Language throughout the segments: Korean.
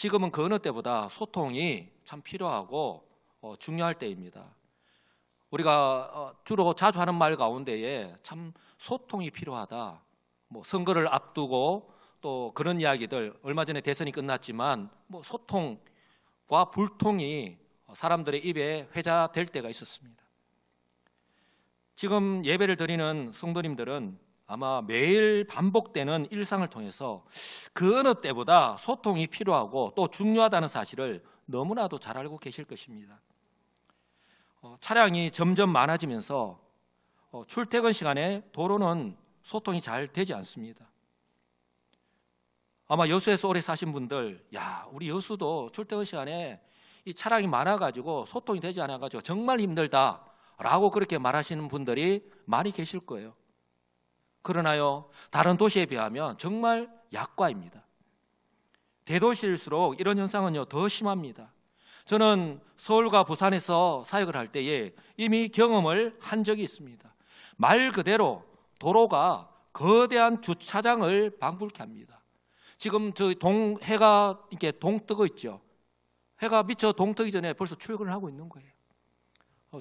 지금은 그 어느 때보다 소통이 참 필요하고 중요할 때입니다. 우리가 주로 자주 하는 말 가운데에 참 소통이 필요하다. 뭐 선거를 앞두고 또 그런 이야기들, 얼마 전에 대선이 끝났지만 뭐 소통과 불통이 사람들의 입에 회자될 때가 있었습니다. 지금 예배를 드리는 성도님들은 아마 매일 반복되는 일상을 통해서 그 어느 때보다 소통이 필요하고 또 중요하다는 사실을 너무나도 잘 알고 계실 것입니다. 차량이 점점 많아지면서 출퇴근 시간에 도로는 소통이 잘 되지 않습니다. 아마 여수에서 오래 사신 분들, 우리 여수도 출퇴근 시간에 이 차량이 많아가지고 소통이 되지 않아가지고 정말 힘들다라고 그렇게 말하시는 분들이 많이 계실 거예요. 그러나요, 다른 도시에 비하면 정말 약과입니다. 대도시일수록 이런 현상은요 더 심합니다. 저는 서울과 부산에서 사역을 할 때에 이미 경험을 한 적이 있습니다. 말 그대로 도로가 거대한 주차장을 방불케 합니다. 지금 저 해가 이렇게 동뜨고 있죠. 해가 미쳐 동뜨기 전에 벌써 출근을 하고 있는 거예요.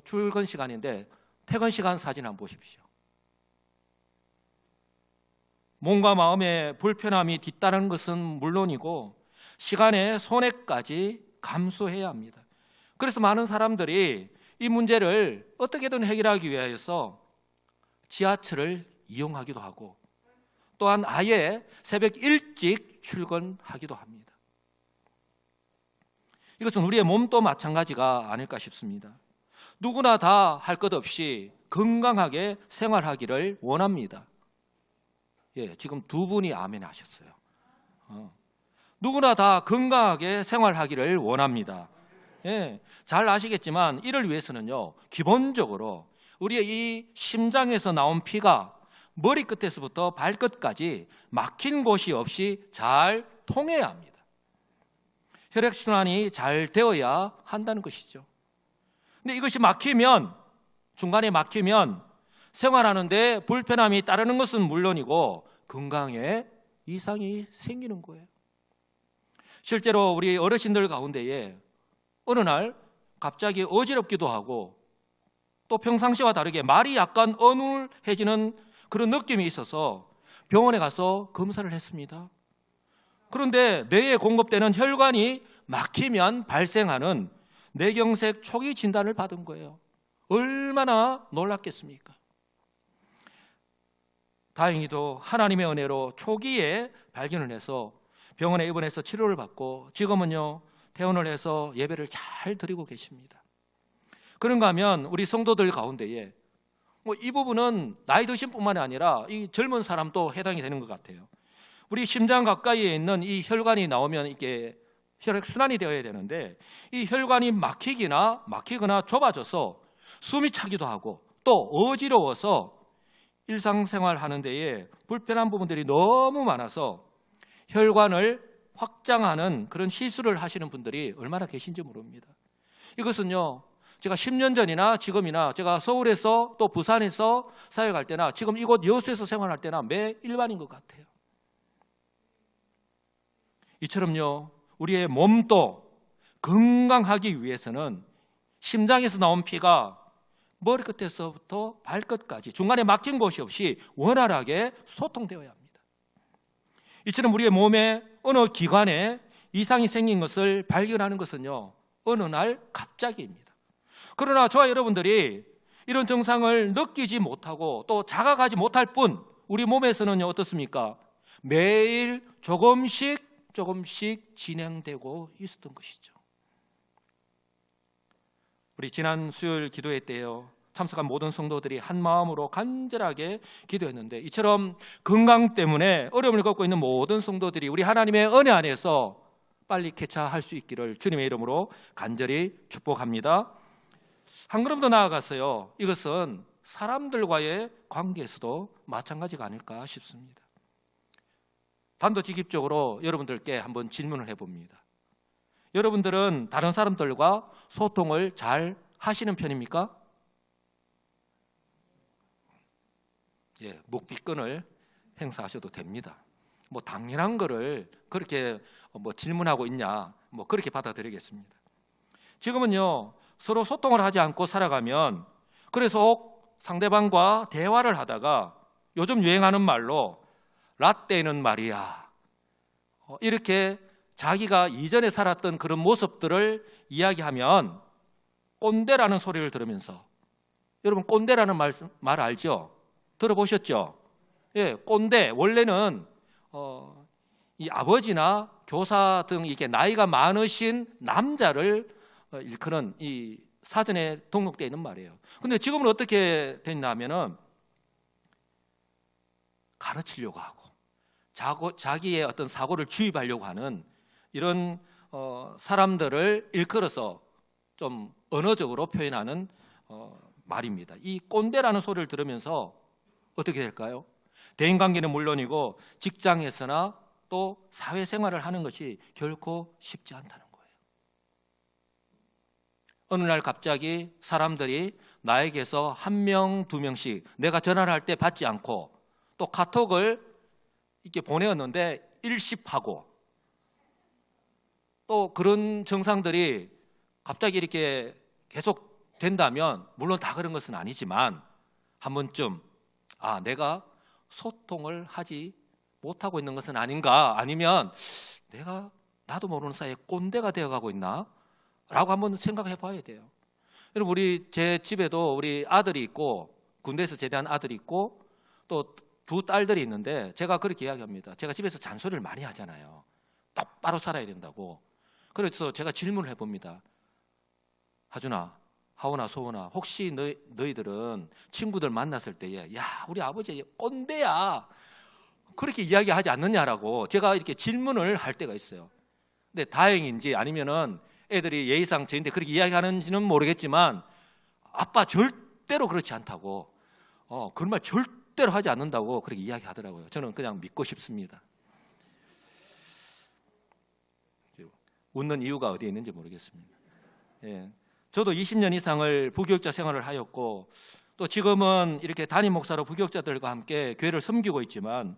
출근 시간인데 퇴근 시간 사진 한번 보십시오. 몸과 마음의 불편함이 뒤따르는 것은 물론이고 시간의 손해까지 감수해야 합니다. 그래서 많은 사람들이 이 문제를 어떻게든 해결하기 위해서 지하철을 이용하기도 하고 또한 아예 새벽 일찍 출근하기도 합니다. 이것은 우리의 몸도 마찬가지가 아닐까 싶습니다. 누구나 다 할 것 없이 건강하게 생활하기를 원합니다. 지금 두 분이 아멘 하셨어요. 누구나 다 건강하게 생활하기를 원합니다. 잘 아시겠지만 이를 위해서는요 기본적으로 우리의 이 심장에서 나온 피가 머리끝에서부터 발끝까지 막힌 곳이 없이 잘 통해야 합니다. 혈액순환이 잘 되어야 한다는 것이죠. 근데 이것이 막히면, 중간에 막히면 생활하는데 불편함이 따르는 것은 물론이고 건강에 이상이 생기는 거예요. 실제로 우리 어르신들 가운데에 어느 날 갑자기 어지럽기도 하고 또 평상시와 다르게 말이 약간 어눌해지는 그런 느낌이 있어서 병원에 가서 검사를 했습니다. 그런데 뇌에 공급되는 혈관이 막히면 발생하는 뇌경색 초기 진단을 받은 거예요. 얼마나 놀랐겠습니까? 다행히도 하나님의 은혜로 초기에 발견을 해서 병원에 입원해서 치료를 받고 지금은요 퇴원을 해서 예배를 잘 드리고 계십니다. 그런가 하면 우리 성도들 가운데에 이 부분은 나이 드신 뿐만이 아니라 이 젊은 사람도 해당이 되는 것 같아요. 우리 심장 가까이에 있는 이 혈관이 나오면 이게 혈액순환이 되어야 되는데 이 혈관이 막히거나 좁아져서 숨이 차기도 하고 또 어지러워서 일상생활 하는 데에 불편한 부분들이 너무 많아서 혈관을 확장하는 그런 시술을 하시는 분들이 얼마나 계신지 모릅니다. 이것은요 제가 10년 전이나 지금이나 제가 서울에서 또 부산에서 사역할 때나 지금 이곳 여수에서 생활할 때나 매 일반인 것 같아요. 이처럼요 우리의 몸도 건강하기 위해서는 심장에서 나온 피가 머리끝에서부터 발끝까지 중간에 막힌 곳이 없이 원활하게 소통되어야 합니다. 이처럼 우리의 몸에 어느 기관에 이상이 생긴 것을 발견하는 것은요 어느 날 갑자기입니다. 그러나 저와 여러분들이 이런 증상을 느끼지 못하고 또 자각하지 못할 뿐 우리 몸에서는요 어떻습니까? 매일 조금씩 진행되고 있었던 것이죠. 우리 지난 수요일 기도회 때요 참석한 모든 성도들이 한 마음으로 간절하게 기도했는데 이처럼 건강 때문에 어려움을 겪고 있는 모든 성도들이 우리 하나님의 은혜 안에서 빨리 쾌차할 수 있기를 주님의 이름으로 간절히 축복합니다. 한 걸음 더 나아가서요 이것은 사람들과의 관계에서도 마찬가지가 아닐까 싶습니다. 단도직입적으로 여러분들께 한번 질문을 해봅니다. 여러분들은 다른 사람들과 소통을 잘 하시는 편입니까? 묵비권을 행사하셔도 됩니다. 뭐 당연한 거를 그렇게 뭐 질문하고 있냐, 뭐 그렇게 받아들이겠습니다. 지금은요, 서로 소통을 하지 않고 살아가면, 그래서 상대방과 대화를 하다가 요즘 유행하는 말로 라떼는 말이야, 이렇게 자기가 이전에 살았던 그런 모습들을 이야기하면 꼰대라는 소리를 들으면서, 여러분 꼰대라는 말 알죠? 들어보셨죠? 예, 꼰대 원래는 이 아버지나 교사 등 이게 나이가 많으신 남자를 일컫는 이 사전에 등록되어 있는 말이에요. 근데 지금은 어떻게 됐냐면은 가르치려고 하고 자기의 어떤 사고를 주입하려고 하는 이런 사람들을 일컬어서 좀 언어적으로 표현하는 말입니다. 이 꼰대라는 소리를 들으면서 어떻게 될까요? 대인관계는 물론이고 직장에서나 또 사회생활을 하는 것이 결코 쉽지 않다는 거예요. 어느 날 갑자기 사람들이 나에게서 한 명, 두 명씩 내가 전화를 할 때 받지 않고 또 카톡을 이렇게 보내었는데 일십하고, 또 그런 증상들이 갑자기 이렇게 계속 된다면, 물론 다 그런 것은 아니지만 한 번쯤 내가 소통을 하지 못하고 있는 것은 아닌가, 아니면 내가 나도 모르는 사이에 꼰대가 되어가고 있나 라고 한번 생각해 봐야 돼요. 여러분, 제 집에도 우리 아들이 있고, 군대에서 제대한 아들이 있고, 또 두 딸들이 있는데 제가 그렇게 이야기합니다. 제가 집에서 잔소리를 많이 하잖아요. 똑바로 살아야 된다고. 그래서 제가 질문을 해봅니다. 하준아, 하원아, 소원아, 혹시 너희들은 친구들 만났을 때에 야, 우리 아버지 꼰대야, 그렇게 이야기하지 않느냐라고 제가 이렇게 질문을 할 때가 있어요. 근데 다행인지 아니면은 애들이 예의상 저한테 그렇게 이야기하는지는 모르겠지만, 아빠 절대로 그렇지 않다고, 그런 말 절대로 하지 않는다고 그렇게 이야기하더라고요. 저는 그냥 믿고 싶습니다. 웃는 이유가 어디에 있는지 모르겠습니다. 예. 저도 20년 이상을 부교육자 생활을 하였고, 또 지금은 이렇게 담임 목사로 부교육자들과 함께 교회를 섬기고 있지만,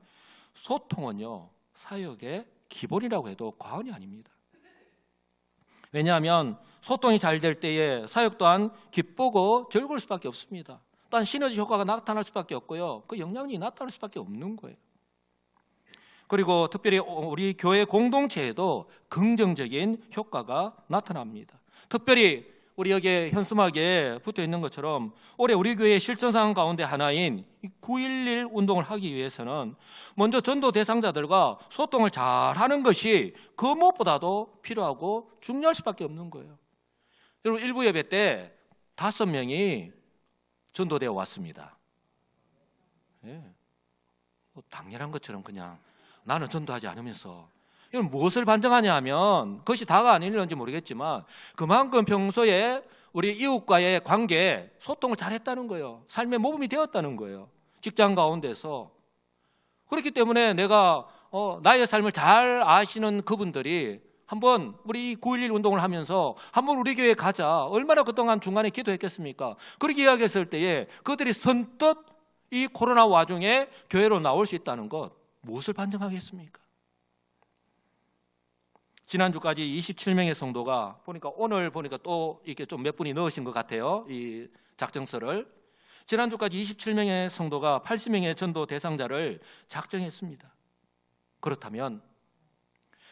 소통은요, 사역의 기본이라고 해도 과언이 아닙니다. 왜냐하면 소통이 잘 될 때에 사역 또한 기쁘고 즐거울 수밖에 없습니다. 또한 시너지 효과가 나타날 수밖에 없고요, 그 영향력이 나타날 수밖에 없는 거예요. 그리고 특별히 우리 교회 공동체에도 긍정적인 효과가 나타납니다. 특별히 우리 여기에 현수막에 붙어 있는 것처럼 올해 우리 교회의 실천사항 가운데 하나인 9.11 운동을 하기 위해서는 먼저 전도 대상자들과 소통을 잘하는 것이 그 무엇보다도 필요하고 중요할 수밖에 없는 거예요. 여러분, 일부 예배 때 5명이 전도되어 왔습니다. 예. 당연한 것처럼 그냥 나는 전도하지 않으면서, 이건 무엇을 반증하냐 하면, 그것이 다가 아닐는지 모르겠지만 그만큼 평소에 우리 이웃과의 관계, 소통을 잘했다는 거예요. 삶의 모범이 되었다는 거예요. 직장 가운데서. 그렇기 때문에 내가 나의 삶을 잘 아시는 그분들이 한번 우리 9.11 운동을 하면서 한번 우리 교회에 가자, 얼마나 그동안 중간에 기도했겠습니까? 그렇게 이야기했을 때에 그들이 선뜻 이 코로나 와중에 교회로 나올 수 있다는 것, 무엇을 반증하겠습니까? 지난주까지 27명의 성도가 오늘 보니까 또 이렇게 좀 몇 분이 넣으신 것 같아요, 이 작정서를. 지난주까지 27명의 성도가 80명의 전도 대상자를 작정했습니다. 그렇다면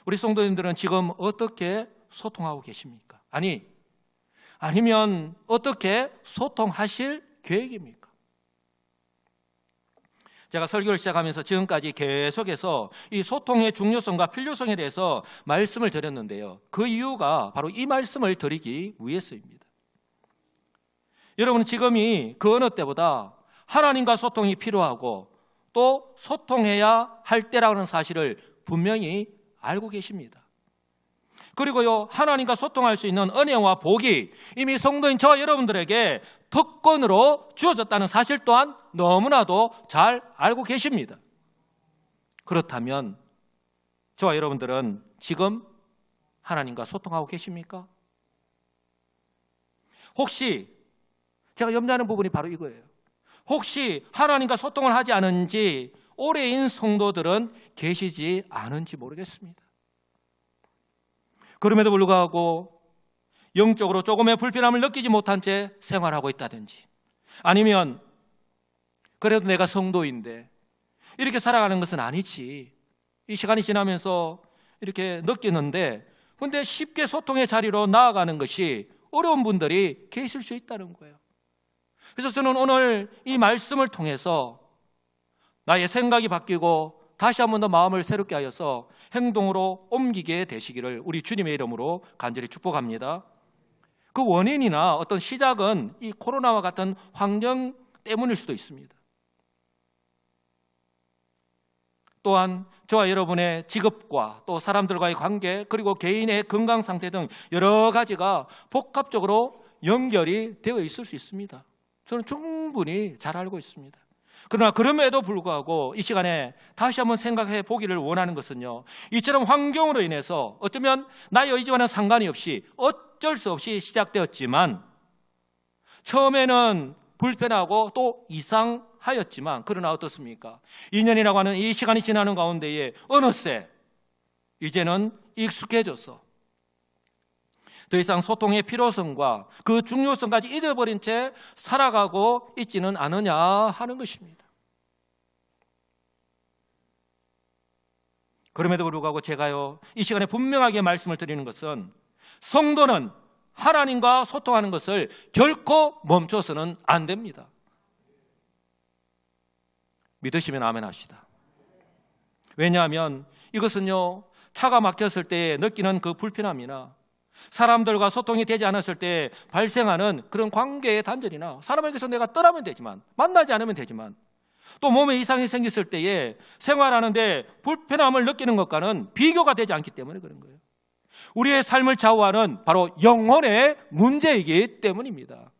우리 성도님들은 지금 어떻게 소통하고 계십니까? 아니면 어떻게 소통하실 계획입니까? 제가 설교를 시작하면서 지금까지 계속해서 이 소통의 중요성과 필요성에 대해서 말씀을 드렸는데요, 그 이유가 바로 이 말씀을 드리기 위해서입니다. 여러분, 지금이 그 어느 때보다 하나님과 소통이 필요하고 또 소통해야 할 때라는 사실을 분명히 알고 계십니다. 그리고요, 하나님과 소통할 수 있는 은혜와 복이 이미 성도인 저와 여러분들에게 특권으로 주어졌다는 사실 또한 너무나도 잘 알고 계십니다. 그렇다면 저와 여러분들은 지금 하나님과 소통하고 계십니까? 혹시 제가 염려하는 부분이 바로 이거예요. 혹시 하나님과 소통을 하지 않은지 오래인 성도들은 계시지 않은지 모르겠습니다. 그럼에도 불구하고 영적으로 조금의 불편함을 느끼지 못한 채 생활하고 있다든지, 아니면 그래도 내가 성도인데 이렇게 살아가는 것은 아니지, 이 시간이 지나면서 이렇게 느끼는데, 근데 쉽게 소통의 자리로 나아가는 것이 어려운 분들이 계실 수 있다는 거예요. 그래서 저는 오늘 이 말씀을 통해서 나의 생각이 바뀌고 다시 한 번 더 마음을 새롭게 하여서 행동으로 옮기게 되시기를 우리 주님의 이름으로 간절히 축복합니다. 그 원인이나 어떤 시작은 이 코로나와 같은 환경 때문일 수도 있습니다. 또한 저와 여러분의 직업과 또 사람들과의 관계, 그리고 개인의 건강 상태 등 여러 가지가 복합적으로 연결이 되어 있을 수 있습니다. 저는 충분히 잘 알고 있습니다. 그러나 그럼에도 불구하고 이 시간에 다시 한번 생각해 보기를 원하는 것은요, 이처럼 환경으로 인해서 어쩌면 나의 의지와는 상관이 없이 어쩔 수 없이 시작되었지만, 처음에는 불편하고 또 이상하였지만, 그러나 어떻습니까? 2년이라고 하는 이 시간이 지나는 가운데에 어느새 이제는 익숙해져서 더 이상 소통의 필요성과 그 중요성까지 잊어버린 채 살아가고 있지는 않으냐 하는 것입니다. 그럼에도 불구하고 제가요, 이 시간에 분명하게 말씀을 드리는 것은, 성도는 하나님과 소통하는 것을 결코 멈춰서는 안 됩니다. 믿으시면 아멘 합시다. 왜냐하면 이것은요, 차가 막혔을 때 느끼는 그 불편함이나 사람들과 소통이 되지 않았을 때 발생하는 그런 관계의 단절이나, 사람에게서 내가 떠나면 되지만 만나지 않으면 되지만, 또 몸에 이상이 생겼을 때에 생활하는데 불편함을 느끼는 것과는 비교가 되지 않기 때문에 그런 거예요. 우리의 삶을 좌우하는 바로 영혼의 문제이기 때문입니다.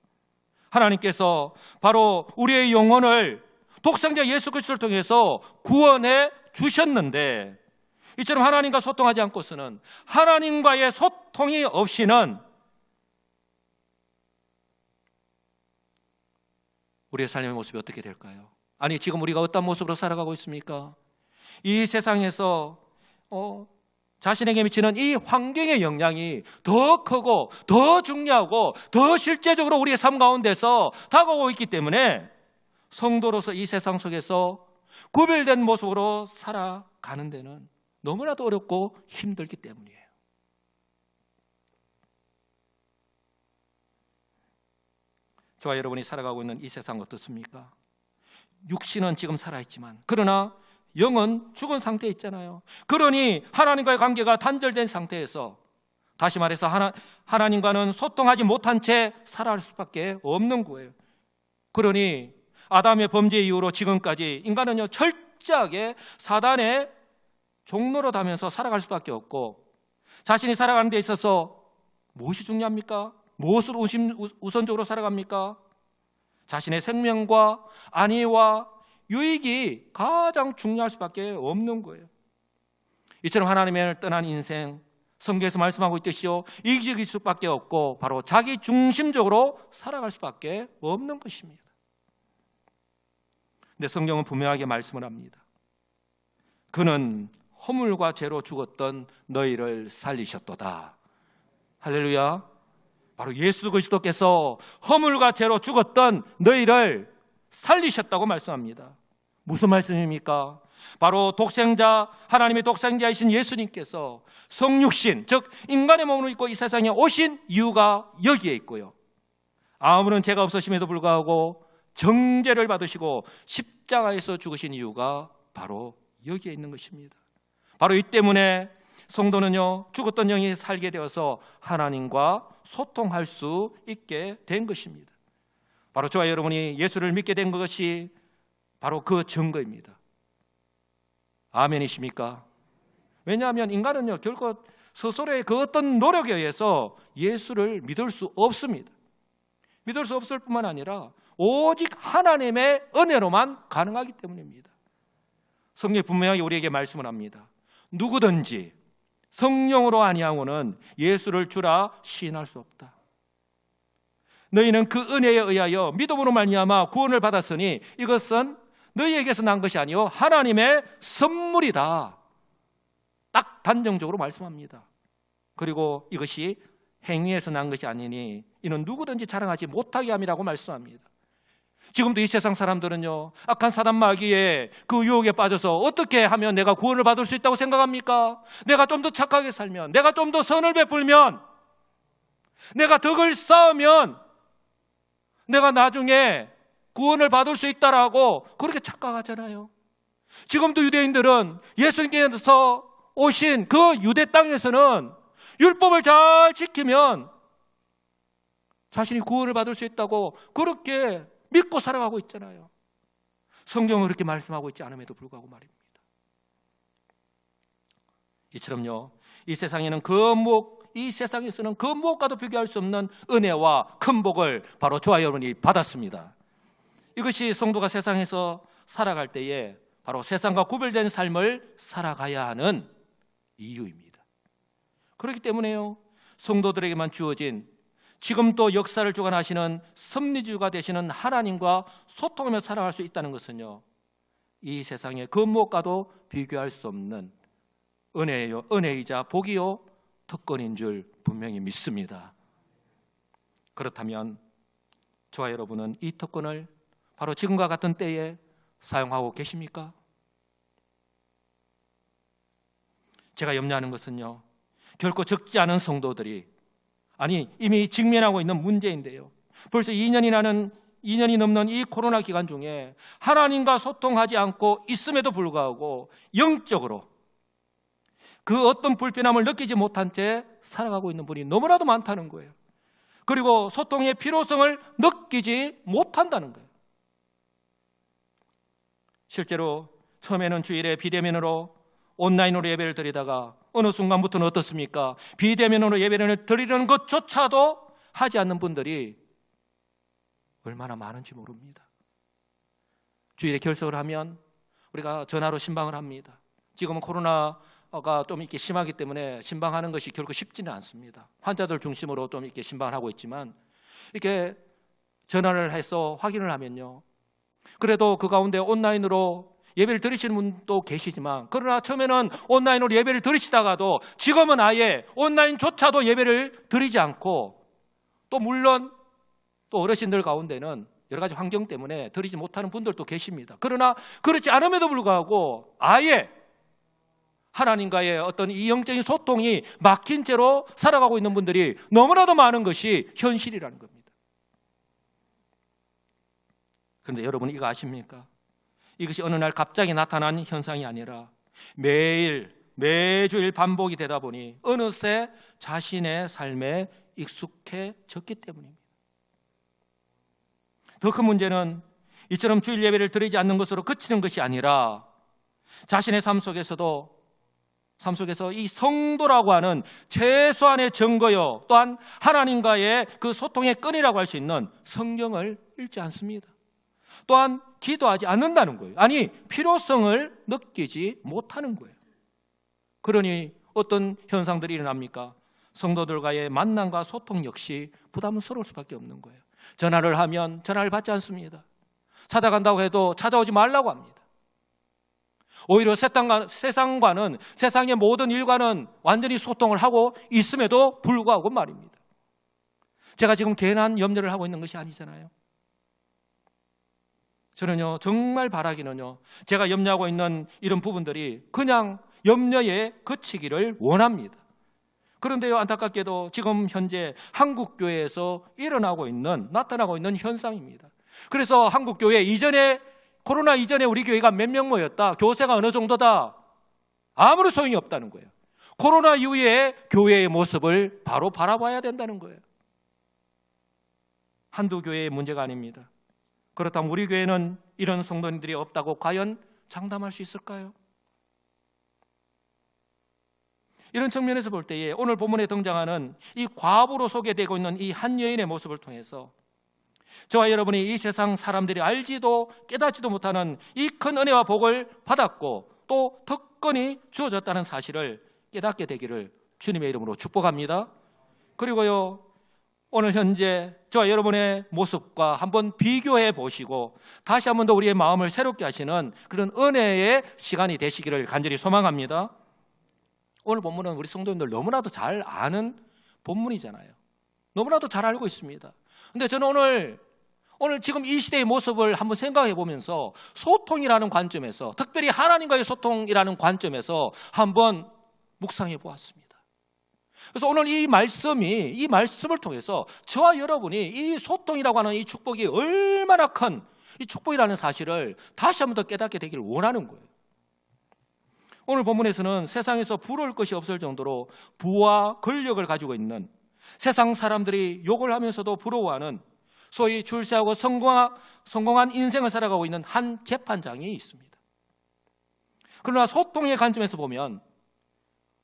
하나님께서 바로 우리의 영혼을 독생자 예수 그리스도를 통해서 구원해 주셨는데, 이처럼 하나님과 소통하지 않고서는, 하나님과의 소통이 없이는 우리의 삶의 모습이 어떻게 될까요? 아니, 지금 우리가 어떤 모습으로 살아가고 있습니까? 이 세상에서 자신에게 미치는 이 환경의 영향이 더 크고 더 중요하고 더 실제적으로 우리의 삶 가운데서 다가오고 있기 때문에 성도로서 이 세상 속에서 구별된 모습으로 살아가는 데는 너무나도 어렵고 힘들기 때문이에요. 저와 여러분이 살아가고 있는 이 세상 어떻습니까? 육신은 지금 살아있지만, 그러나 영은 죽은 상태에 있잖아요. 그러니 하나님과의 관계가 단절된 상태에서, 다시 말해서 하나님과는 소통하지 못한 채 살아갈 수밖에 없는 거예요. 그러니 아담의 범죄 이후로 지금까지 인간은요, 철저하게 사단의 종로로 다면서 살아갈 수밖에 없고, 자신이 살아가는 데 있어서 무엇이 중요합니까? 무엇을 우선적으로 살아갑니까? 자신의 생명과 안위와 유익이 가장 중요할 수밖에 없는 거예요. 이처럼 하나님을 떠난 인생, 성경에서 말씀하고 있듯이요, 이기적일 수밖에 없고 바로 자기 중심적으로 살아갈 수밖에 없는 것입니다. 근데 성경은 분명하게 말씀을 합니다. 그는 허물과 죄로 죽었던 너희를 살리셨도다. 할렐루야. 바로 예수 그리스도께서 허물과 죄로 죽었던 너희를 살리셨다고 말씀합니다. 무슨 말씀입니까? 바로 독생자, 하나님의 독생자이신 예수님께서 성육신, 즉 인간의 몸을 입고 이 세상에 오신 이유가 여기에 있고요, 아무런 죄가 없으심에도 불구하고 정죄를 받으시고 십자가에서 죽으신 이유가 바로 여기에 있는 것입니다. 바로 이 때문에 성도는요, 죽었던 영이 살게 되어서 하나님과 소통할 수 있게 된 것입니다. 바로 저와 여러분이 예수를 믿게 된 것이 바로 그 증거입니다. 아멘이십니까? 왜냐하면 인간은요, 결코 스스로의 그 어떤 노력에 의해서 예수를 믿을 수 없습니다. 믿을 수 없을 뿐만 아니라 오직 하나님의 은혜로만 가능하기 때문입니다. 성경이 분명하게 우리에게 말씀을 합니다. 누구든지 성령으로 아니하고는 예수를 주라 시인할 수 없다. 너희는 그 은혜에 의하여 믿음으로 말미암아 구원을 받았으니 이것은 너희에게서 난 것이 아니요 하나님의 선물이다. 딱 단정적으로 말씀합니다. 그리고 이것이 행위에서 난 것이 아니니 이는 누구든지 자랑하지 못하게 함이라고 말씀합니다. 지금도 이 세상 사람들은요, 악한 사단 마귀의 그 유혹에 빠져서 어떻게 하면 내가 구원을 받을 수 있다고 생각합니까? 내가 좀 더 착하게 살면, 내가 좀 더 선을 베풀면, 내가 덕을 쌓으면 내가 나중에 구원을 받을 수 있다라고 그렇게 착각하잖아요. 지금도 유대인들은 예수님께서 오신 그 유대 땅에서는 율법을 잘 지키면 자신이 구원을 받을 수 있다고 그렇게 믿고 살아가고 있잖아요. 성경은 그렇게 말씀하고 있지 않음에도 불구하고 말입니다. 이처럼요, 이 세상에서는 그 무엇과도 비교할 수 없는 은혜와 큰 복을 바로 저와 여러분이 받았습니다. 이것이 성도가 세상에서 살아갈 때에 바로 세상과 구별된 삶을 살아가야 하는 이유입니다. 그렇기 때문에요, 성도들에게만 주어진 지금 또 역사를 주관하시는 섭리주가 되시는 하나님과 소통하며 살아갈 수 있다는 것은요, 이 세상의 그 무엇과도 비교할 수 없는 은혜요, 은혜이자 복이요 특권인 줄 분명히 믿습니다. 그렇다면 저와 여러분은 이 특권을 바로 지금과 같은 때에 사용하고 계십니까? 제가 염려하는 것은요, 결코 적지 않은 성도들이, 아니 이미 직면하고 있는 문제인데요, 벌써 2년이 넘는 이 코로나 기간 중에 하나님과 소통하지 않고 있음에도 불구하고 영적으로 그 어떤 불편함을 느끼지 못한 채 살아가고 있는 분이 너무나도 많다는 거예요. 그리고 소통의 필요성을 느끼지 못한다는 거예요. 실제로 처음에는 주일에 비대면으로 온라인으로 예배를 드리다가 어느 순간부터는 어떻습니까? 비대면으로 예배를 드리는 것조차도 하지 않는 분들이 얼마나 많은지 모릅니다. 주일에 결석을 하면 우리가 전화로 신방을 합니다. 지금은 코로나가 좀 이렇게 심하기 때문에 신방하는 것이 결코 쉽지는 않습니다. 환자들 중심으로 좀 이렇게 신방을 하고 있지만, 이렇게 전화를 해서 확인을 하면요, 그래도 그 가운데 온라인으로 예배를 드리시는 분도 계시지만, 그러나 처음에는 온라인으로 예배를 드리시다가도 지금은 아예 온라인조차도 예배를 드리지 않고, 또 물론 또 어르신들 가운데는 여러 가지 환경 때문에 드리지 못하는 분들도 계십니다. 그러나 그렇지 않음에도 불구하고 아예 하나님과의 어떤 이 영적인 소통이 막힌 채로 살아가고 있는 분들이 너무나도 많은 것이 현실이라는 겁니다. 그런데 여러분 이거 아십니까? 이것이 어느 날 갑자기 나타난 현상이 아니라 매주일 반복이 되다 보니 어느새 자신의 삶에 익숙해졌기 때문입니다. 더 큰 문제는 이처럼 주일 예배를 드리지 않는 것으로 그치는 것이 아니라 자신의 삶 속에서 이 성도라고 하는 최소한의 증거요, 또한 하나님과의 그 소통의 끈이라고 할 수 있는 성경을 읽지 않습니다. 또한 기도하지 않는다는 거예요. 아니, 필요성을 느끼지 못하는 거예요. 그러니 어떤 현상들이 일어납니까? 성도들과의 만남과 소통 역시 부담스러울 수밖에 없는 거예요. 전화를 하면 전화를 받지 않습니다. 찾아간다고 해도 찾아오지 말라고 합니다. 오히려 세상과는, 세상의 모든 일과는 완전히 소통을 하고 있음에도 불구하고 말입니다. 제가 지금 괜한 염려를 하고 있는 것이 아니잖아요. 저는요, 정말 바라기는요, 제가 염려하고 있는 이런 부분들이 그냥 염려에 그치기를 원합니다. 그런데요, 안타깝게도 지금 현재 한국교회에서 나타나고 있는 현상입니다. 그래서 한국교회 이전에, 코로나 이전에 우리 교회가 몇 명 모였다, 교세가 어느 정도다, 아무런 소용이 없다는 거예요. 코로나 이후에 교회의 모습을 바로 바라봐야 된다는 거예요. 한두 교회의 문제가 아닙니다. 그렇다면 우리 교회는 이런 성도님들이 없다고 과연 장담할 수 있을까요? 이런 측면에서 볼 때에 오늘 본문에 등장하는 이 과부로 소개되고 있는 이 한 여인의 모습을 통해서 저와 여러분이 이 세상 사람들이 알지도 깨닫지도 못하는 이 큰 은혜와 복을 받았고 또 특권이 주어졌다는 사실을 깨닫게 되기를 주님의 이름으로 축복합니다. 그리고요, 오늘 현재 저와 여러분의 모습과 한번 비교해 보시고 다시 한번 더 우리의 마음을 새롭게 하시는 그런 은혜의 시간이 되시기를 간절히 소망합니다. 오늘 본문은 우리 성도님들 너무나도 잘 아는 본문이잖아요. 너무나도 잘 알고 있습니다. 근데 저는 오늘 지금 이 시대의 모습을 한번 생각해 보면서 소통이라는 관점에서, 특별히 하나님과의 소통이라는 관점에서 한번 묵상해 보았습니다. 그래서 오늘 이 말씀을 통해서 저와 여러분이 이 소통이라고 하는 이 축복이 얼마나 큰 이 축복이라는 사실을 다시 한번 더 깨닫게 되기를 원하는 거예요. 오늘 본문에서는 세상에서 부러울 것이 없을 정도로 부와 권력을 가지고 있는, 세상 사람들이 욕을 하면서도 부러워하는, 소위 출세하고 성공한 인생을 살아가고 있는 한 재판장이 있습니다. 그러나 소통의 관점에서 보면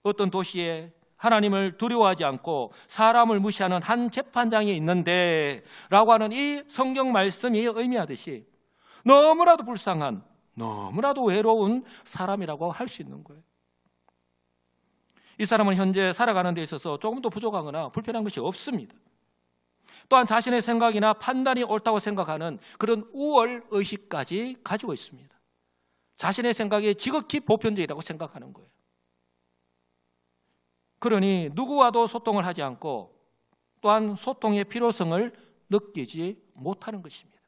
어떤 도시에 하나님을 두려워하지 않고 사람을 무시하는 한 재판장이 있는데 라고 하는 이 성경 말씀이 의미하듯이 너무나도 불쌍한, 너무나도 외로운 사람이라고 할 수 있는 거예요. 이 사람은 현재 살아가는 데 있어서 조금도 부족하거나 불편한 것이 없습니다. 또한 자신의 생각이나 판단이 옳다고 생각하는 그런 우월의식까지 가지고 있습니다. 자신의 생각이 지극히 보편적이라고 생각하는 거예요. 그러니 누구와도 소통을 하지 않고 또한 소통의 필요성을 느끼지 못하는 것입니다.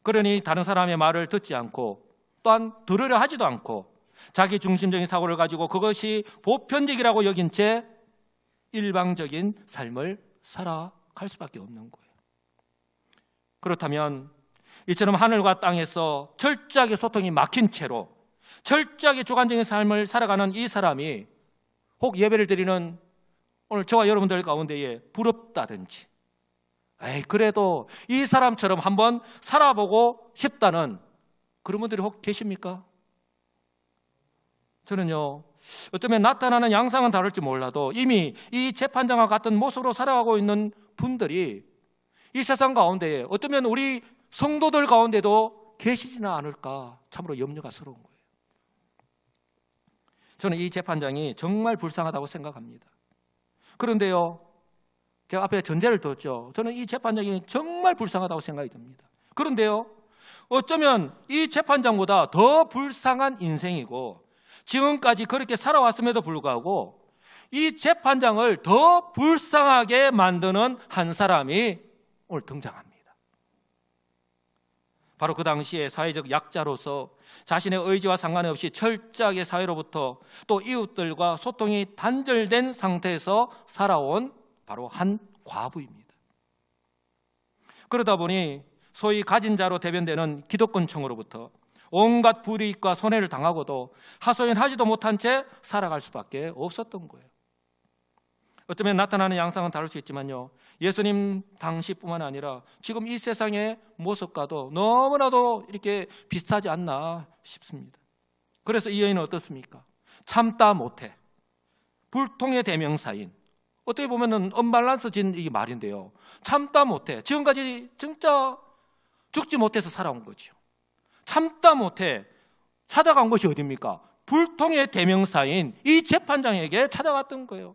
그러니 다른 사람의 말을 듣지 않고 또한 들으려 하지도 않고 자기 중심적인 사고를 가지고 그것이 보편적이라고 여긴 채 일방적인 삶을 살아갈 수밖에 없는 거예요. 그렇다면 이처럼 하늘과 땅에서 철저하게 소통이 막힌 채로 철저하게 주관적인 삶을 살아가는 이 사람이 혹 예배를 드리는 오늘 저와 여러분들 가운데에 부럽다든지, 그래도 이 사람처럼 한번 살아보고 싶다는 그런 분들이 혹 계십니까? 저는요, 어쩌면 나타나는 양상은 다를지 몰라도 이미 이 재판장과 같은 모습으로 살아가고 있는 분들이 이 세상 가운데에 어쩌면 우리 성도들 가운데도 계시지는 않을까 참으로 염려가 스러운 거예요. 저는 이 재판장이 정말 불쌍하다고 생각합니다. 그런데요, 제가 앞에 전제를 뒀죠. 저는 이 재판장이 정말 불쌍하다고 생각이 듭니다. 그런데요, 어쩌면 이 재판장보다 더 불쌍한 인생이고 지금까지 그렇게 살아왔음에도 불구하고 이 재판장을 더 불쌍하게 만드는 한 사람이 오늘 등장합니다. 바로 그 당시에 사회적 약자로서 자신의 의지와 상관없이 철저하게 사회로부터 또 이웃들과 소통이 단절된 상태에서 살아온 바로 한 과부입니다. 그러다 보니 소위 가진 자로 대변되는 기득권층으로부터 온갖 불이익과 손해를 당하고도 하소연하지도 못한 채 살아갈 수밖에 없었던 거예요. 어쩌면 나타나는 양상은 다를 수 있지만요, 예수님 당시뿐만 아니라 지금 이 세상의 모습과도 너무나도 이렇게 비슷하지 않나 싶습니다. 그래서 이 여인은 어떻습니까? 참다 못해, 불통의 대명사인, 어떻게 보면 언밸런스진 이 말인데요, 참다 못해, 지금까지 진짜 죽지 못해서 살아온 거죠. 참다 못해 찾아간 것이 어디입니까? 불통의 대명사인 이 재판장에게 찾아갔던 거예요.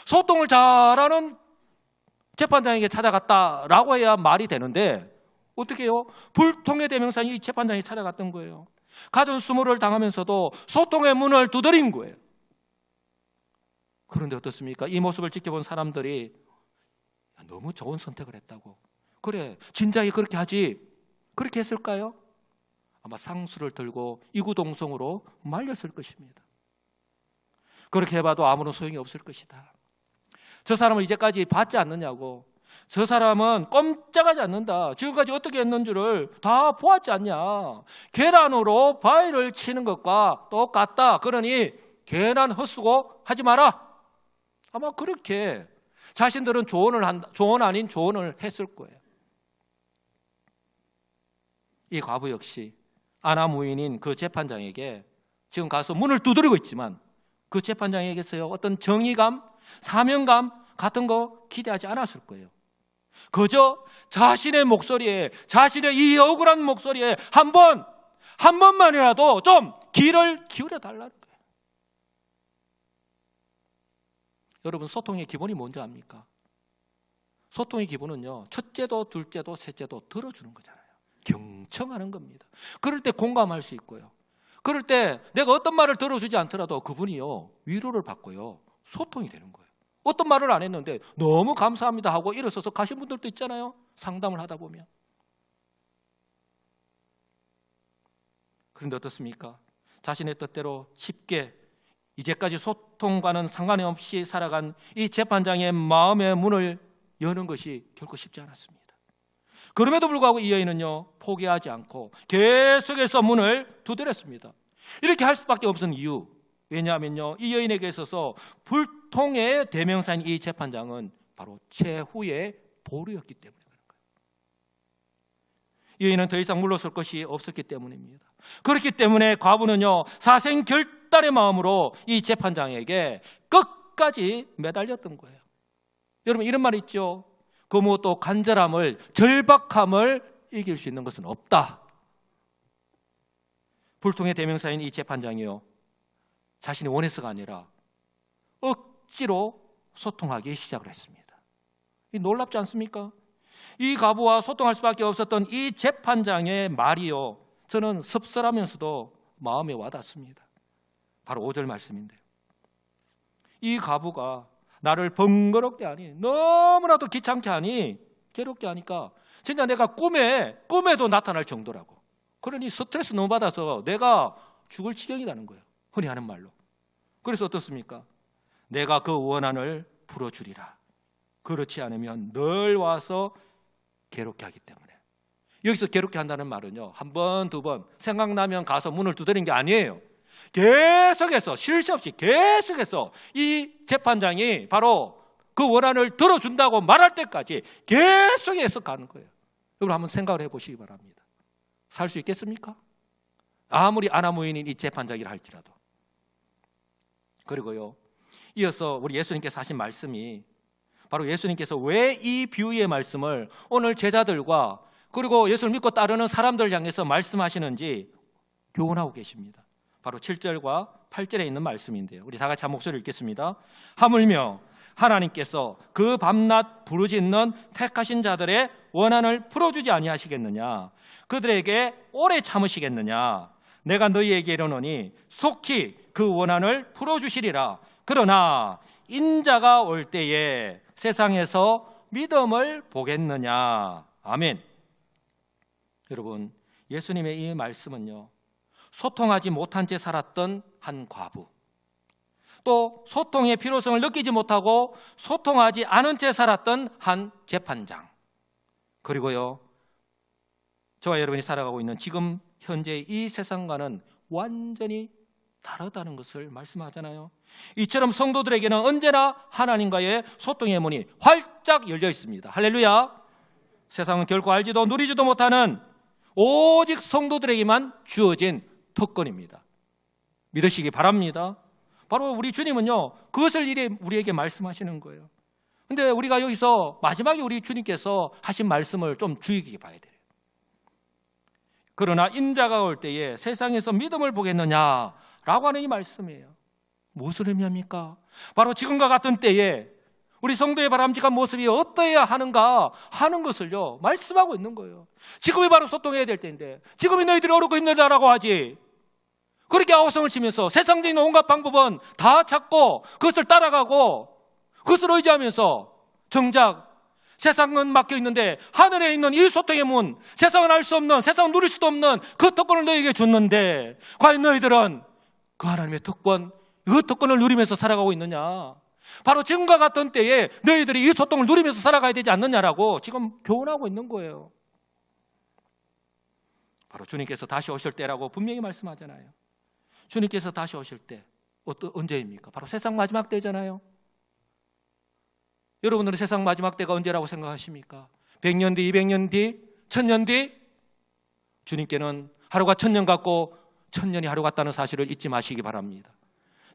소통을 잘하는 재판장에게 찾아갔다라고 해야 말이 되는데 어떻게 해요? 불통의 대명사인 이 재판장이 찾아갔던 거예요. 가진 수모를 당하면서도 소통의 문을 두드린 거예요. 그런데 어떻습니까? 이 모습을 지켜본 사람들이 너무 좋은 선택을 했다고, 그래 진작에 그렇게 하지, 그렇게 했을까요? 아마 상수를 들고 이구동성으로 말렸을 것입니다. 그렇게 해봐도 아무런 소용이 없을 것이다. 저 사람을 이제까지 봤지 않느냐고, 저 사람은 꼼짝하지 않는다, 지금까지 어떻게 했는지를 다 보았지 않냐, 계란으로 바위를 치는 것과 똑같다, 그러니 계란 헛수고 하지 마라. 아마 그렇게 자신들은 조언 아닌 조언을 했을 거예요. 이 과부 역시 아나무인인 그 재판장에게 지금 가서 문을 두드리고 있지만 그 재판장에게서요 어떤 정의감, 사명감 같은 거 기대하지 않았을 거예요. 그저 자신의 목소리에, 자신의 이 억울한 목소리에 한 번만이라도 좀 귀를 기울여 달라는 거예요. 여러분, 소통의 기본이 뭔지 압니까? 소통의 기본은요, 첫째도 둘째도 셋째도 들어주는 거잖아요. 경청하는 겁니다. 그럴 때 공감할 수 있고요. 그럴 때 내가 어떤 말을 들어주지 않더라도 그분이요, 위로를 받고요, 소통이 되는 거예요. 어떤 말을 안 했는데 너무 감사합니다 하고 일어서서 가신 분들도 있잖아요. 상담을 하다 보면. 그런데 어떻습니까? 자신의 뜻대로 쉽게 이제까지 소통과는 상관이 없이 살아간 이 재판장의 마음의 문을 여는 것이 결코 쉽지 않았습니다. 그럼에도 불구하고 이 여인은요, 포기하지 않고 계속해서 문을 두드렸습니다. 이렇게 할 수밖에 없는 이유, 왜냐하면요, 이 여인에게 있어서 불통의 대명사인 이 재판장은 바로 최후의 보루였기 때문에 그런 거예요. 이 여인은 더 이상 물러설 것이 없었기 때문입니다. 그렇기 때문에 과부는요, 사생결단의 마음으로 이 재판장에게 끝까지 매달렸던 거예요. 여러분, 이런 말이 있죠. 그 무엇도 간절함을, 절박함을 이길 수 있는 것은 없다. 불통의 대명사인 이 재판장이요, 자신이 원해서가 아니라 억지로 소통하기 시작을 했습니다. 이 놀랍지 않습니까? 이 과부와 소통할 수밖에 없었던 이 재판장의 말이요, 저는 섭섭하면서도 마음에 와닿습니다. 바로 5절 말씀인데요. 이 과부가 나를 번거롭게 하니, 너무나도 귀찮게 하니, 괴롭게 하니까 진짜 내가 꿈에도 나타날 정도라고. 그러니 스트레스 너무 받아서 내가 죽을 지경이라는 거예요. 흔히 하는 말로. 그래서 어떻습니까? 내가 그 원한을 풀어주리라. 그렇지 않으면 늘 와서 괴롭게 하기 때문에. 여기서 괴롭게 한다는 말은요, 한 번, 두 번 생각나면 가서 문을 두드리는 게 아니에요. 계속해서, 쉴 새 없이 계속해서 이 재판장이 바로 그 원한을 들어준다고 말할 때까지 계속해서 가는 거예요. 여러분 한번 생각을 해보시기 바랍니다. 살 수 있겠습니까? 아무리 아나무인인 이 재판장이라 할지라도. 그리고요, 이어서 우리 예수님께서 하신 말씀이 바로 예수님께서 왜 이 비유의 말씀을 오늘 제자들과 그리고 예수를 믿고 따르는 사람들 향해서 말씀하시는지 교훈하고 계십니다. 바로 7절과 8절에 있는 말씀인데요. 우리 다 같이 한 목소리를 읽겠습니다. 하물며 하나님께서 그 밤낮 부르짖는 택하신 자들의 원한을 풀어주지 아니하시겠느냐? 그들에게 오래 참으시겠느냐? 내가 너희에게 이르노니 속히 그 원한을 풀어주시리라. 그러나 인자가 올 때에 세상에서 믿음을 보겠느냐? 아멘. 여러분, 예수님의 이 말씀은요, 소통하지 못한 채 살았던 한 과부, 또 소통의 필요성을 느끼지 못하고 소통하지 않은 채 살았던 한 재판장, 그리고요, 저와 여러분이 살아가고 있는 지금 현재 이 세상과는 완전히 다르다는 것을 말씀하잖아요. 이처럼 성도들에게는 언제나 하나님과의 소통의 문이 활짝 열려 있습니다. 할렐루야. 세상은 결코 알지도 누리지도 못하는 오직 성도들에게만 주어진 특권입니다. 믿으시기 바랍니다. 바로 우리 주님은요, 그것을 이래 우리에게 말씀하시는 거예요. 근데 우리가 여기서 마지막에 우리 주님께서 하신 말씀을 좀 주의 깊게 봐야 돼요. 그러나 인자가 올 때에 세상에서 믿음을 보겠느냐라고 하는 이 말씀이에요. 무엇을 의미합니까? 바로 지금과 같은 때에 우리 성도의 바람직한 모습이 어떠해야 하는가 하는 것을요, 말씀하고 있는 거예요. 지금이 바로 소통해야 될 때인데, 지금이 너희들이 어렵고 힘들다라고 하지. 그렇게 아우성을 치면서 세상적인 온갖 방법은 다 찾고 그것을 따라가고 그것을 의지하면서 정작 세상은 막혀 있는데 하늘에 있는 이 소통의 문, 세상은 알 수 없는, 세상은 누릴 수도 없는 그 특권을 너희에게 줬는데 과연 너희들은 그 하나님의 특권, 그 특권을 누리면서 살아가고 있느냐? 바로 지금과 같은 때에 너희들이 이 소통을 누리면서 살아가야 되지 않느냐라고 지금 교훈하고 있는 거예요. 바로 주님께서 다시 오실 때라고 분명히 말씀하잖아요. 주님께서 다시 오실 때 언제입니까? 바로 세상 마지막 때잖아요. 여러분들은 세상 마지막 때가 언제라고 생각하십니까? 100년 뒤, 200년 뒤, 1000년 뒤? 주님께는 하루가 1000년 같고 1000년이 하루 같다는 사실을 잊지 마시기 바랍니다.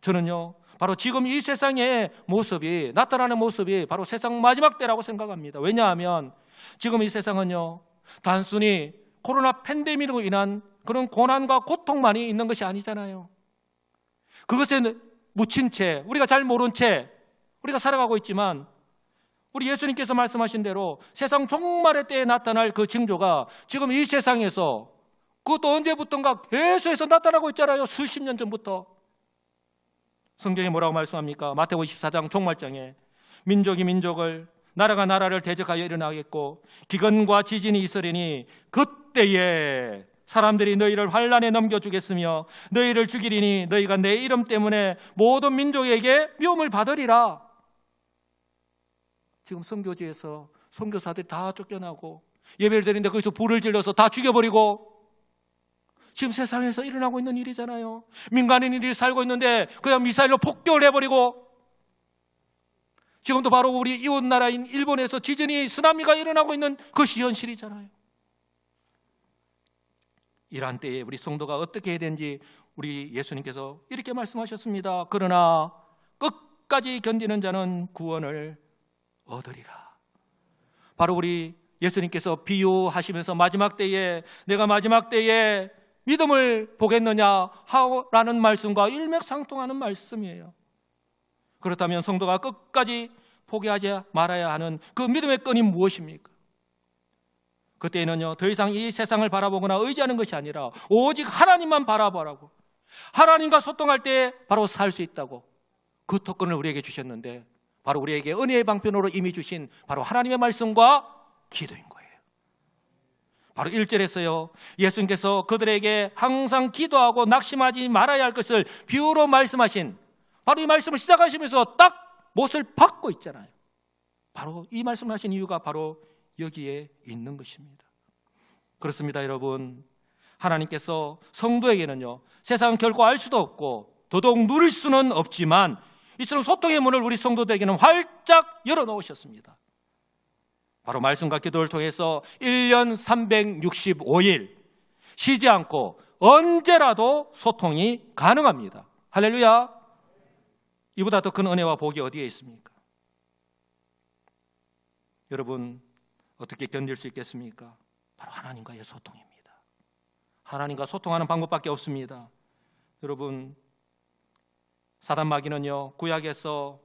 저는요, 바로 지금 이 세상의 모습이, 나타나는 모습이 바로 세상 마지막 때라고 생각합니다. 왜냐하면 지금 이 세상은요, 단순히 코로나 팬데믹으로 인한 그런 고난과 고통만이 있는 것이 아니잖아요. 그것에 묻힌 채, 우리가 잘 모른 채 우리가 살아가고 있지만 우리 예수님께서 말씀하신 대로 세상 종말의 때에 나타날 그 징조가 지금 이 세상에서, 그것도 언제부턴가 계속해서 나타나고 있잖아요. 수십 년 전부터. 성경이 뭐라고 말씀합니까? 마태복음 24장 종말장에 민족이 민족을, 나라가 나라를 대적하여 일어나겠고 기근과 지진이 있으리니 그때에 사람들이 너희를 환난에 넘겨주겠으며 너희를 죽이리니 너희가 내 이름 때문에 모든 민족에게 미움을 받으리라. 지금 선교지에서 선교사들이 다 쫓겨나고 예배를 드리는데 거기서 불을 질러서 다 죽여버리고, 지금 세상에서 일어나고 있는 일이잖아요. 민간인들이 살고 있는데 그냥 미사일로 폭격을 해버리고, 지금도 바로 우리 이웃 나라인 일본에서 지진이, 쓰나미가 일어나고 있는 것이 현실이잖아요. 이러한 때에 우리 성도가 어떻게 해야 되는지 우리 예수님께서 이렇게 말씀하셨습니다. 그러나 끝까지 견디는 자는 구원을 얻으리라. 바로 우리 예수님께서 비유하시면서 마지막 때에, 내가 마지막 때에 믿음을 보겠느냐라는 말씀과 일맥상통하는 말씀이에요. 그렇다면 성도가 끝까지 포기하지 말아야 하는 그 믿음의 끈이 무엇입니까? 그때는요, 더 이상 이 세상을 바라보거나 의지하는 것이 아니라 오직 하나님만 바라보라고, 하나님과 소통할 때 바로 살 수 있다고 그 특권을 우리에게 주셨는데, 바로 우리에게 은혜의 방편으로 이미 주신 바로 하나님의 말씀과 기도인 거예요. 바로 1절에서요, 예수님께서 그들에게 항상 기도하고 낙심하지 말아야 할 것을 비유로 말씀하신, 바로 이 말씀을 시작하시면서 딱 못을 박고 있잖아요. 바로 이 말씀을 하신 이유가 바로 여기에 있는 것입니다. 그렇습니다, 여러분. 하나님께서 성도에게는요, 세상은 결코 알 수도 없고 더더욱 누릴 수는 없지만 이처럼 소통의 문을 우리 성도들에게는 활짝 열어놓으셨습니다. 바로 말씀과 기도를 통해서 1년 365일 쉬지 않고 언제라도 소통이 가능합니다. 할렐루야. 이보다 더 큰 은혜와 복이 어디에 있습니까? 여러분, 어떻게 견딜 수 있겠습니까? 바로 하나님과의 소통입니다. 하나님과 소통하는 방법밖에 없습니다. 여러분, 사단 마귀는요, 구약에서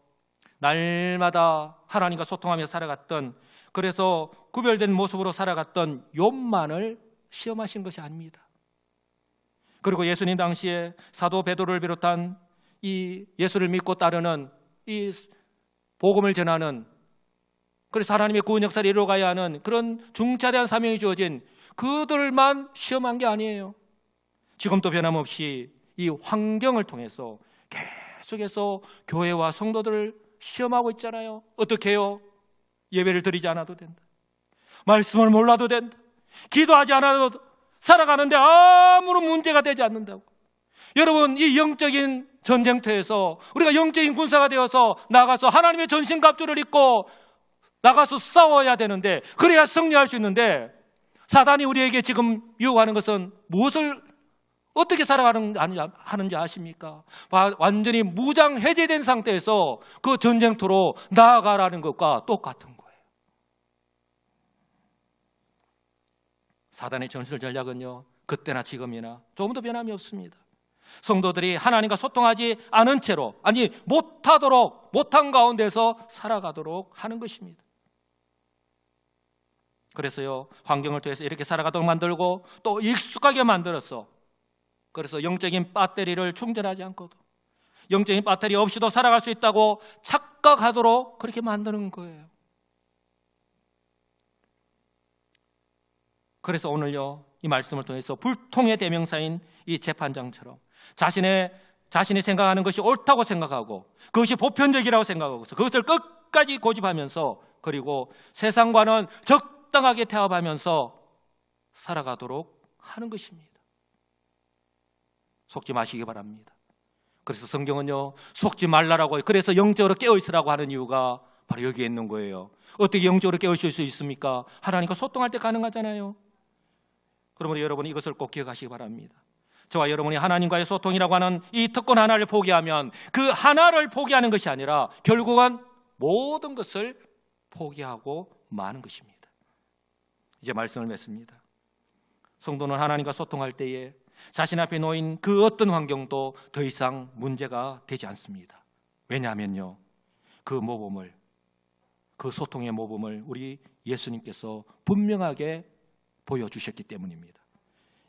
날마다 하나님과 소통하며 살아갔던, 그래서 구별된 모습으로 살아갔던 욥만을 시험하신 것이 아닙니다. 그리고 예수님 당시에 사도 베드로를 비롯한 이 예수를 믿고 따르는, 이 복음을 전하는, 그래서 하나님의 구원 역사를 이루어가야 하는 그런 중차대한 사명이 주어진 그들만 시험한 게 아니에요. 지금도 변함없이 이 환경을 통해서 계속해서 교회와 성도들을 시험하고 있잖아요. 어떻게 해요? 예배를 드리지 않아도 된다, 말씀을 몰라도 된다, 기도하지 않아도 살아가는데 아무런 문제가 되지 않는다고. 여러분, 이 영적인 전쟁터에서 우리가 영적인 군사가 되어서 나가서 하나님의 전신갑주를 입고 나가서 싸워야 되는데, 그래야 승리할 수 있는데, 사단이 우리에게 지금 유혹하는 것은 무엇을 어떻게 살아가는지 아십니까? 완전히 무장 해제된 상태에서 그 전쟁터로 나아가라는 것과 똑같은 거예요. 사단의 전술 전략은요, 그때나 지금이나 조금도 변함이 없습니다. 성도들이 하나님과 소통하지 않은 채로, 아니 못한 가운데서 살아가도록 하는 것입니다. 그래서요, 환경을 통해서 이렇게 살아가도록 만들고 또 익숙하게 만들었어. 그래서 영적인 배터리를 충전하지 않고도, 영적인 배터리 없이도 살아갈 수 있다고 착각하도록 그렇게 만드는 거예요. 그래서 오늘요, 이 말씀을 통해서 불통의 대명사인 이 재판장처럼 자신이 생각하는 것이 옳다고 생각하고 그것이 보편적이라고 생각하고서 그것을 끝까지 고집하면서, 그리고 세상과는 적당하게 태합하면서 살아가도록 하는 것입니다. 속지 마시기 바랍니다. 그래서 성경은요, 속지 말라라고, 그래서 영적으로 깨어있으라고 하는 이유가 바로 여기에 있는 거예요. 어떻게 영적으로 깨어있을 수 있습니까? 하나님과 소통할 때 가능하잖아요. 그러므로 여러분이 이것을 꼭 기억하시기 바랍니다. 저와 여러분이 하나님과의 소통이라고 하는 이 특권 하나를 포기하면 그 하나를 포기하는 것이 아니라 결국은 모든 것을 포기하고 마는 것입니다. 이제 말씀을 맺습니다. 성도는 하나님과 소통할 때에 자신 앞에 놓인 그 어떤 환경도 더 이상 문제가 되지 않습니다. 왜냐하면요, 그 모범을 그 소통의 모범을 우리 예수님께서 분명하게 보여주셨기 때문입니다.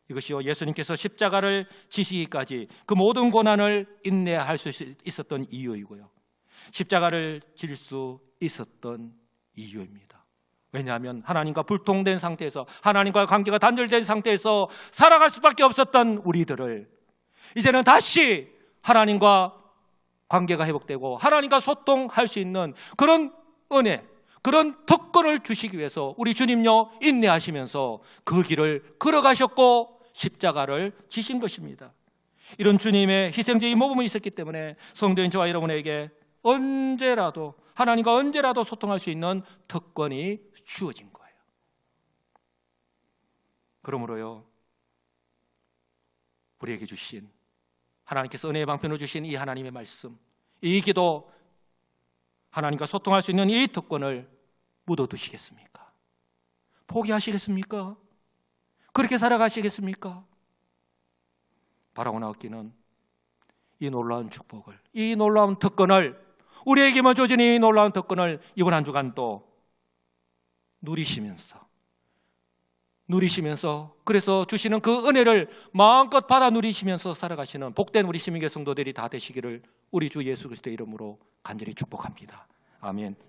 이것이요, 예수님께서 십자가를 지시기까지 그 모든 고난을 인내할 수 있었던 이유이고요, 십자가를 질 수 있었던 이유입니다. 왜냐하면 하나님과 불통된 상태에서, 하나님과의 관계가 단절된 상태에서 살아갈 수밖에 없었던 우리들을 이제는 다시 하나님과 관계가 회복되고 하나님과 소통할 수 있는 그런 은혜, 그런 특권을 주시기 위해서 우리 주님요 인내하시면서 그 길을 걸어가셨고 십자가를 지신 것입니다. 이런 주님의 희생적인 모범이 있었기 때문에 성도인 저와 여러분에게 언제라도, 하나님과 언제라도 소통할 수 있는 특권이 주어진 거예요. 그러므로요, 우리에게 주신, 하나님께서 은혜의 방편으로 주신 이 하나님의 말씀, 이 기도, 하나님과 소통할 수 있는 이 특권을 묻어두시겠습니까? 포기하시겠습니까? 그렇게 살아가시겠습니까? 바라고 나왔기는 이 놀라운 축복을, 이 놀라운 특권을, 우리에게만 주어진 이 놀라운 특권을 이번 한 주간 또 누리시면서 그래서 주시는 그 은혜를 마음껏 받아 누리시면서 살아가시는 복된 우리 시민교회 성도들이 다 되시기를 우리 주 예수 그리스도의 이름으로 간절히 축복합니다. 아멘.